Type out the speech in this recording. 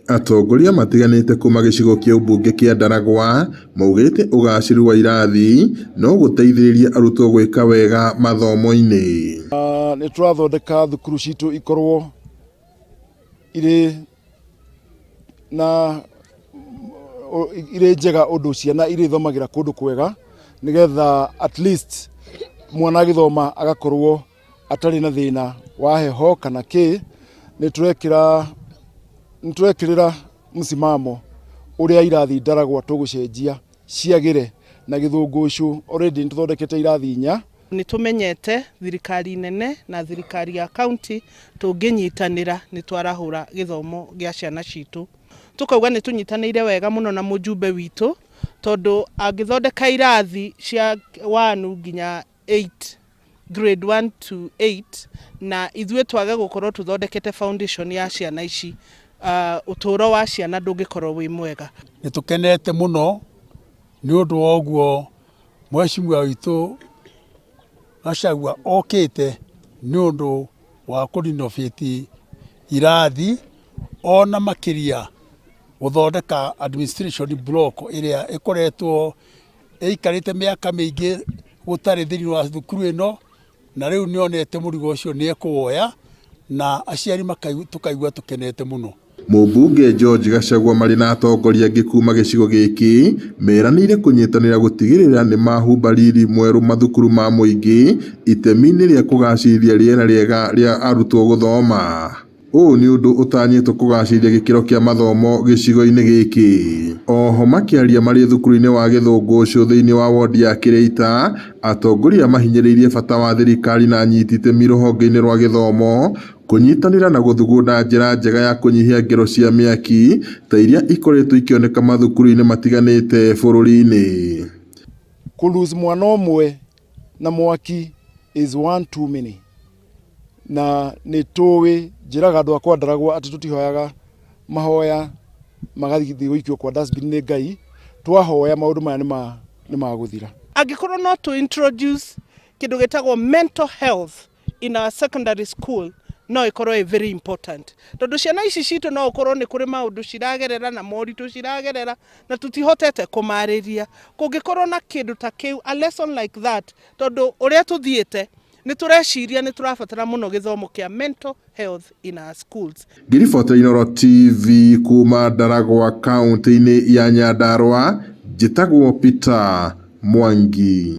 Atongoria matiganite kuma gicigo kia ubunge kia Ndaragwa maugite ugaciru wa irathi no guteithiriria arutwo gwika wega mathomo-ini. Ni turathondeka thukuru citu ikorwo ire njega undu ciana ire thomagira kundu kwega nigetha at least mwana agithoma agakorwo atari na thina wa heho kana ki. Ni turekirira msimamo uria irathi Ndaragwa tugucenjia ciagire na githungucu. Already nituthondekete irathi 4. Ni tumenyete thirikari nene na thirikari ya county tunginyitanira ni twarahura githomo gia ciana citu. Tukauga ni tunyitanire wega muno na mujumbe witu tondu angithondeka irathi cia 1 nginya 8 grade 1 to 8 na ithue twage gukorwo tuthondekete foundation ya ciana ici, uturo wa ciana ndungikorwo wi mwega. Nitukenete muno ni undu wa uguo mweshimwa witu Gachagua okite ni undu wa kurenovate irathi ona makiria guthondeka administration block iria ikoretwo ikarite miaka mingi gutari thini wa thukuru ino, na riu nionete murigo ucio ni ekuoya na aciari tukaigua tukenete muno. Mũmbunge George Gachagua marĩ na atongoria angĩ kuma gĩcigo gĩkĩ meranĩire kũnyitanĩra gũtigĩrĩra nĩ mahumba riri mwerũ mathukuru ma mũingĩ itemi-inĩ rĩa kũgacĩrithia rĩera rĩega rĩa arutwo gũthoma. Ũũ nĩ ũndũ ũtanyĩtwo kũgacĩrithia gĩkĩro kĩa mathomo gĩcigo-inĩ gĩkĩ. Oho makĩaria marĩ thukuru-inĩ wa Gĩthũngũcũ thĩinĩ wa wodi ya Kĩrĩita, atongoria mahinyĩrĩirie bata wa thirikari na anyiti itemi rũhonge-inĩ rwa gĩthomo kunyitanira na guthugunda njira njega ya kunyihia ngero cia miaki ta iria ikoretwo ikioneka mathukuru-ini matiganite bururi-ini. Kulose mwana umwe na mwaki is one too many. Na ni tuwi njiraga andu akwa Ndaragwa ati tutihoyaga mahoya magathithio guikio kwa dustbin ni Ngai. Twahoya maundu maya ni maguthira. Angikorwo no to introduce kindu gitagwo mental health in our secondary school, no ikorwo very important. Tondu ciana ici citu no ukorwo ni kuri maundu ciragerera na moritu ciragerera na tutihotete kumariria. Kungikorwo na kindu ta kiu, a lesson like that, tondu uria tuthiete ni tureciria ni turabatara muno githomo kia mental health in our schools. Ngiriboti Inooro TV kuma Ndaragwa kaunti-ini ya Nyandarua, njitagwo Peter Mwangi.